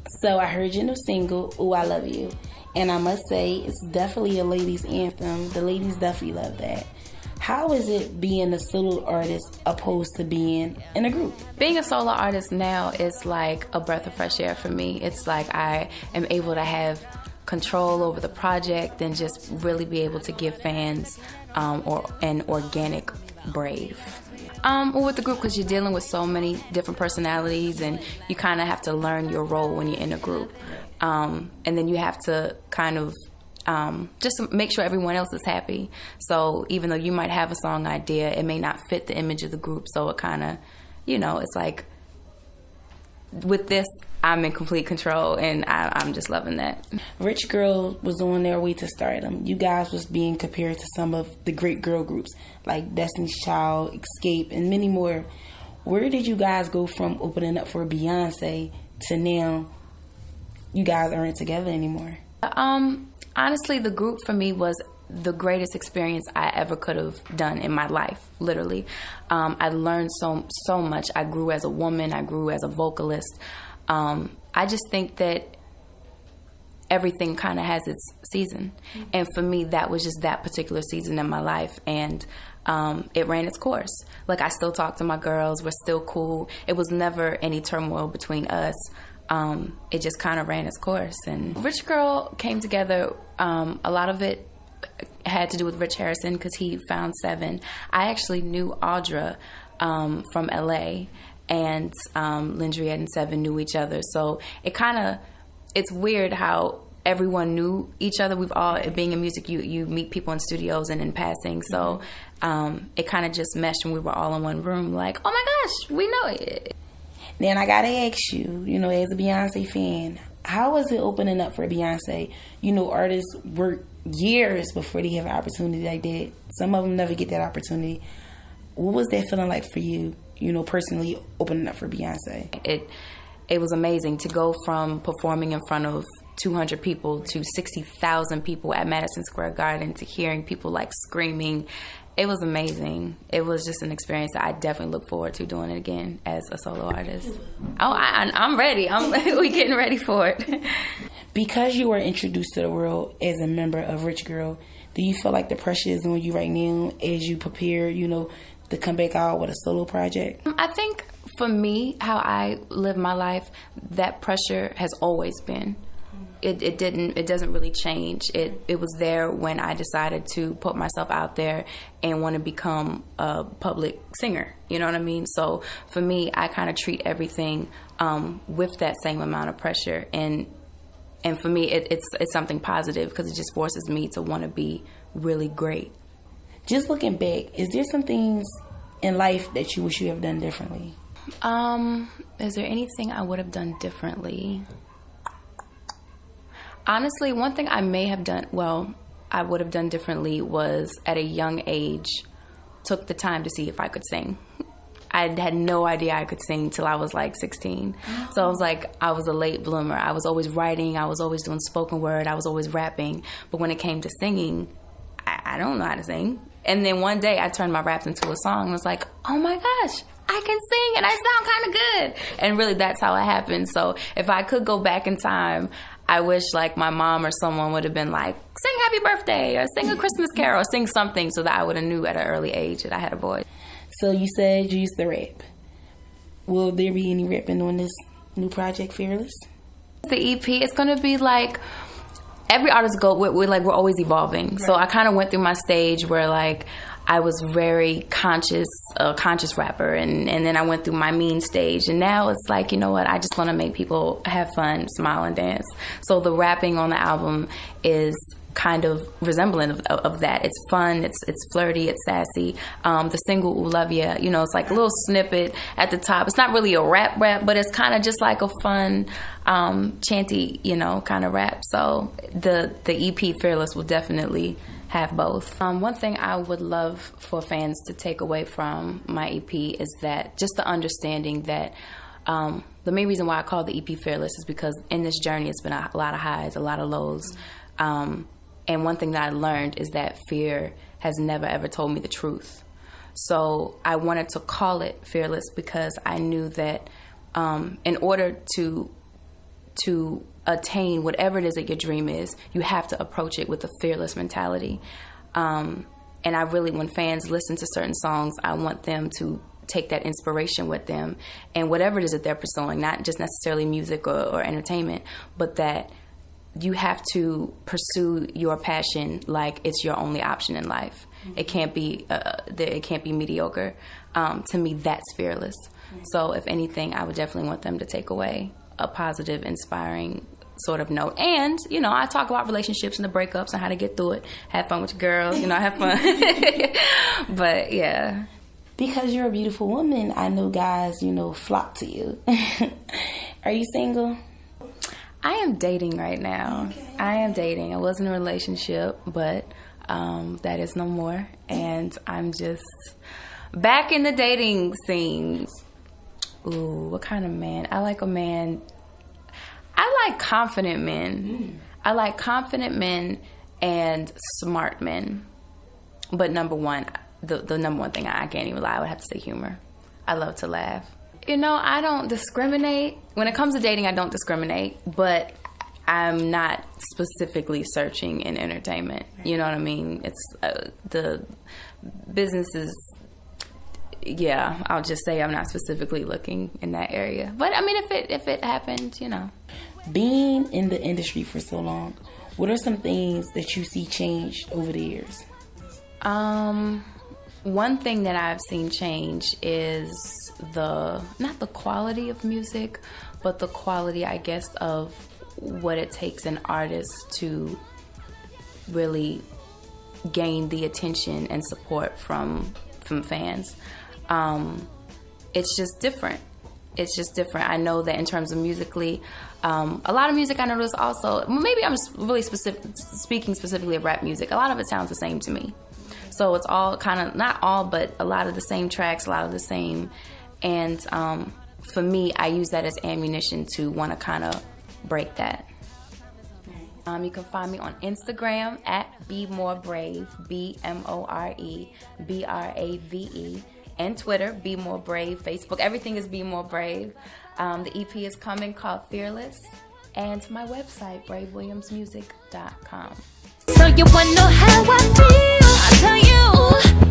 So I heard your new single, Ooh, I Love You. And I must say, it's definitely a ladies' anthem. The ladies definitely love that. How is it being a solo artist opposed to being in a group? Being a solo artist now is like a breath of fresh air for me. It's like I am able to have control over the project and just really be able to give fans an organic Brave. Well, with the group, because you're dealing with so many different personalities and you kind of have to learn your role when you're in a group. And then you have to kind of just make sure everyone else is happy. So even though you might have a song idea, it may not fit the image of the group. So it kind of, it's like with this, I'm in complete control, and I'm just loving that. Rich Girl was on their way to stardom. You guys was being compared to some of the great girl groups like Destiny's Child, Escape, and many more. Where did you guys go from opening up for Beyonce to now you guys aren't together anymore? Honestly, the group for me was the greatest experience I ever could have done in my life, literally. I learned so much. I grew as a woman. I grew as a vocalist. I just think that everything kind of has its season. And for me, that was just that particular season in my life. And it ran its course. Like, I still talk to my girls. We're still cool. It was never any turmoil between us. It just kind of ran its course. And Rich Girl came together. A lot of it had to do with Rich Harrison because he found Seven. I actually knew Audra from LA, and Lindriette and Seven knew each other. So it's weird how everyone knew each other. We've all, being in music, you meet people in studios and in passing. So it kind of just meshed when we were all in one room, like, oh my gosh, we know it. Then I gotta ask you, as a Beyonce fan, how was it opening up for Beyonce? Artists work years before they have an opportunity like that. Some of them never get that opportunity. What was that feeling like for you, personally opening up for Beyonce? It was amazing to go from performing in front of 200 people to 60,000 people at Madison Square Garden to hearing people like screaming. It was amazing. It was just an experience that I definitely look forward to doing it again as a solo artist. Oh, I'm ready. We getting ready for it. Because you were introduced to the world as a member of Rich Girl, do you feel like the pressure is on you right now as you prepare, to come back out with a solo project? I think for me, how I live my life, that pressure has always been. It doesn't really change. It was there when I decided to put myself out there and want to become a public singer. You know what I mean? So for me, I kind of treat everything with that same amount of pressure, and for me, it's something positive because it just forces me to want to be really great. Just looking back, is there some things in life that you wish you have done differently? Is there anything I would have done differently? Honestly, one thing I would have done differently was at a young age, took the time to see if I could sing. I had no idea I could sing till I was like 16. So I was a late bloomer. I was always writing. I was always doing spoken word. I was always rapping. But when it came to singing, I don't know how to sing. And then one day I turned my raps into a song and was like, oh my gosh, I can sing and I sound kind of good. And really that's how it happened. So if I could go back in time, I wish like my mom or someone would have been like, sing happy birthday or sing a Christmas carol or sing something so that I would have knew at an early age that I had a voice. So you said you used to rap. Will there be any rapping on this new project, Fearless? The EP, it's going to be like, every artist we're always evolving. Right. So I kind of went through my stage where like I was very conscious rapper, and then I went through my mean stage, and now it's like, you know what, I just want to make people have fun, smile, and dance. So the rapping on the album is kind of resemblant of that. It's fun, it's flirty, it's sassy. The single Ooh Love Ya, it's like a little snippet at the top. It's not really a rap, but it's kind of just like a fun chanty, kind of rap. So the EP Fearless will definitely have both. One thing I would love for fans to take away from my EP is that just the understanding that the main reason why I call the EP Fearless is because in this journey it's been a lot of highs, a lot of lows. And one thing that I learned is that fear has never ever told me the truth. So I wanted to call it Fearless because I knew that in order to to attain whatever it is that your dream is, you have to approach it with a fearless mentality. And I really, when fans listen to certain songs, I want them to take that inspiration with them, and whatever it is that they're pursuing, not just necessarily music or entertainment, but that you have to pursue your passion like it's your only option in life. Mm-hmm. It can't be mediocre. To me, that's fearless. Mm-hmm. So if anything, I would definitely want them to take away a positive, inspiring sort of note. And, you know, I talk about relationships and the breakups and how to get through it. Have fun with your girls, you know, have fun. But yeah. Because you're a beautiful woman, I know guys, you know, flock to you. Are you single? I am dating right now. Okay. I am dating. I was in a relationship, but that is no more. And I'm just back in the dating scene. Ooh, what kind of man? I like a man. I like confident men. I like confident men and smart men. But number one, the number one thing, I can't even lie, I would have to say humor. I love to laugh. You know, I don't discriminate. When it comes to dating, I don't discriminate, but I'm not specifically searching in entertainment. You know what I mean? It's the business is, yeah, I'll just say I'm not specifically looking in that area. But I mean, if it happened, you know. Being in the industry for so long, what are some things that you see changed over the years? One thing that I've seen change is not the quality of music, but the quality, I guess, of what it takes an artist to really gain the attention and support from fans. It's just different. It's just different. I know that in terms of musically, a lot of music I notice also, maybe I'm really speaking specifically of rap music, a lot of it sounds the same to me. So it's all kind of, not all, but a lot of the same tracks, a lot of the same. And for me, I use that as ammunition to want to kind of break that. You can find me on Instagram at BeMoreBrave, BMoreBrave, and Twitter, Be More Brave, Facebook. Everything is Be More Brave. The EP is coming called Fearless. And my website, BraveWilliamsMusic.com. So you wanna know how I feel? I'll tell you.